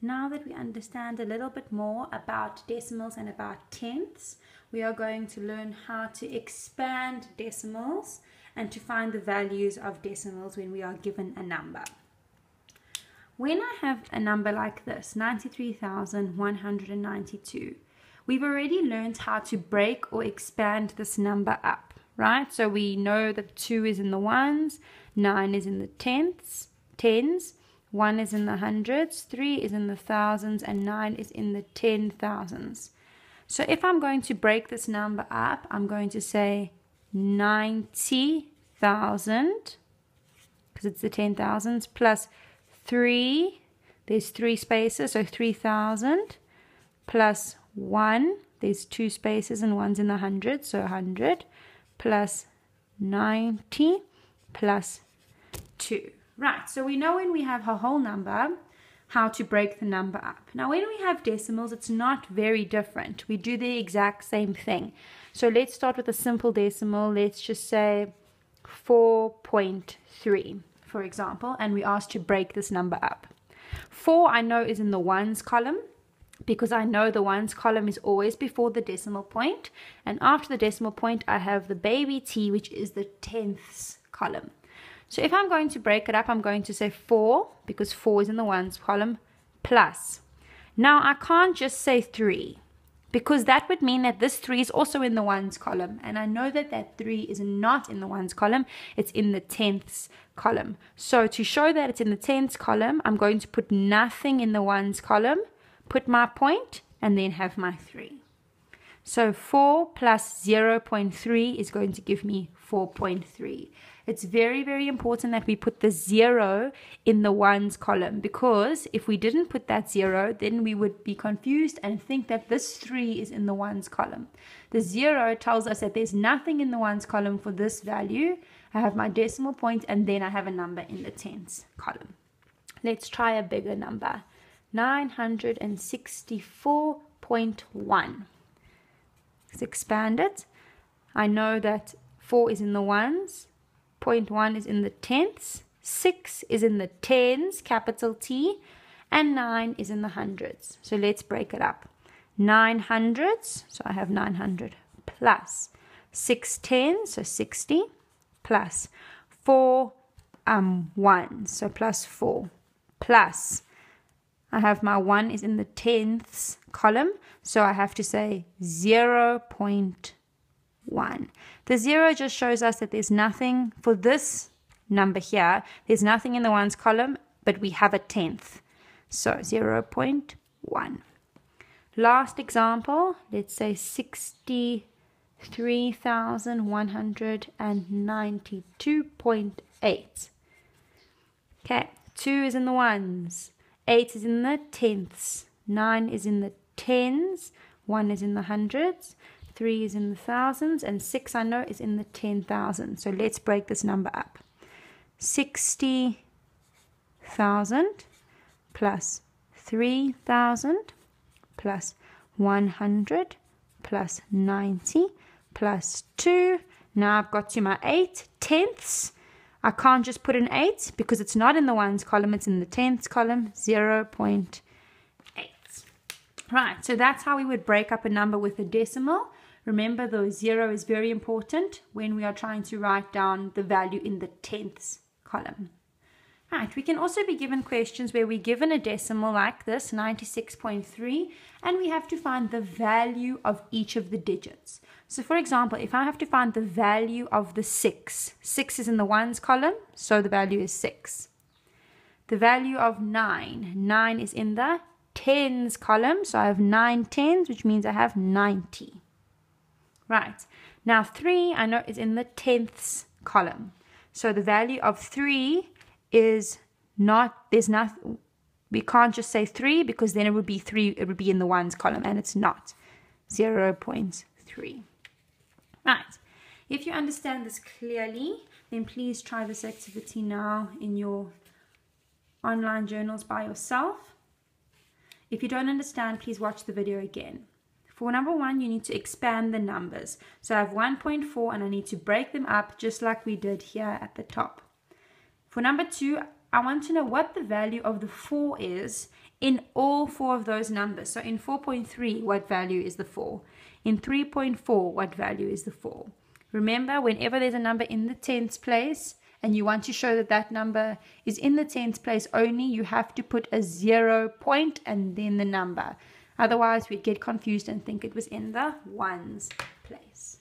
Now that we understand a little bit more about decimals and about tenths, we are going to learn how to expand decimals and to find the values of decimals when we are given a number. When I have a number like this, 93,192, we've already learned how to break or expand this number up, right? So we know that 2 is in the ones, 9 is in the tens, 1 is in the hundreds, 3 is in the thousands, and 9 is in the 10,000s. So if I'm going to break this number up, I'm going to say 90,000, because it's the 10,000s, plus 3, there's 3 spaces, so 3,000, plus 1, there's 2 spaces and 1's in the hundreds, so 100, plus 90, plus 2. Right, so we know when we have a whole number, how to break the number up. Now, when we have decimals, it's not very different. We do the exact same thing. So let's start with a simple decimal. Let's just say 4.3, for example, and we ask to break this number up. 4, I know, is in the ones column, because I know the ones column is always before the decimal point, and after the decimal point, I have the baby t, which is the tenths column. So if I'm going to break it up, I'm going to say 4, because 4 is in the ones column, plus. Now, I can't just say 3, because that would mean that this 3 is also in the ones column. And I know that that 3 is not in the ones column, it's in the tenths column. So to show that it's in the tenths column, I'm going to put nothing in the ones column, put my point, and then have my 3. So 4 plus 0.3 is going to give me 4.3. It's very, very important that we put the 0 in the ones column, because if we didn't put that 0, then we would be confused and think that this 3 is in the ones column. The 0 tells us that there's nothing in the ones column for this value. I have my decimal point, and then I have a number in the tenths column. Let's try a bigger number, 964.1. Let's expand it. I know that 4 is in the ones, 0.1 is in the tenths, 6 is in the tens, capital T, and 9 is in the hundreds. So let's break it up. 9 hundreds, so I have 900, plus 6 tens, so 60, plus 4 ones, so plus 4, plus I have my 1 is in the tenths column, so I have to say 0.1. The 0 just shows us that there's nothing for this number here. There's nothing in the ones column, but we have a tenth. So 0.1. Last example, let's say 63,192.8. Okay, 2 is in the ones, 8 is in the tenths, 9 is in the tens, 1 is in the hundreds, 3 is in the thousands, and 6 I know is in the 10,000. So let's break this number up. 60,000 plus 3,000 plus 100 plus 90 plus 2. Now I've got to my 8 tenths. I can't just put an 8 because it's not in the ones column, it's in the tenths column, 0.8. Right, so that's how we would break up a number with a decimal. Remember, the 0 is very important when we are trying to write down the value in the tenths column. Right, we can also be given questions where we're given a decimal like this, 96.3, and we have to find the value of each of the digits. So for example, if I have to find the value of the 6, 6 is in the ones column, so the value is 6. The value of 9, 9 is in the tens column, so I have 9 tens, which means I have 90. Right, now 3 I know is in the tenths column, so the value of 3 is not, there's nothing, we can't just say 3 because then it would be 3, it would be in the ones column, and it's not, 0.3. Right, if you understand this clearly, then please try this activity now in your online journals by yourself. If you don't understand, please watch the video again. For number 1, you need to expand the numbers. So I have 1.4 and I need to break them up just like we did here at the top. For number 2, I want to know what the value of the 4 is in all 4 of those numbers. So in 4.3, what value is the 4? In 3.4, what value is the 4? Remember, whenever there's a number in the tens place and you want to show that that number is in the tens place only, you have to put a 0 point and then the number. Otherwise, we'd get confused and think it was in the ones place.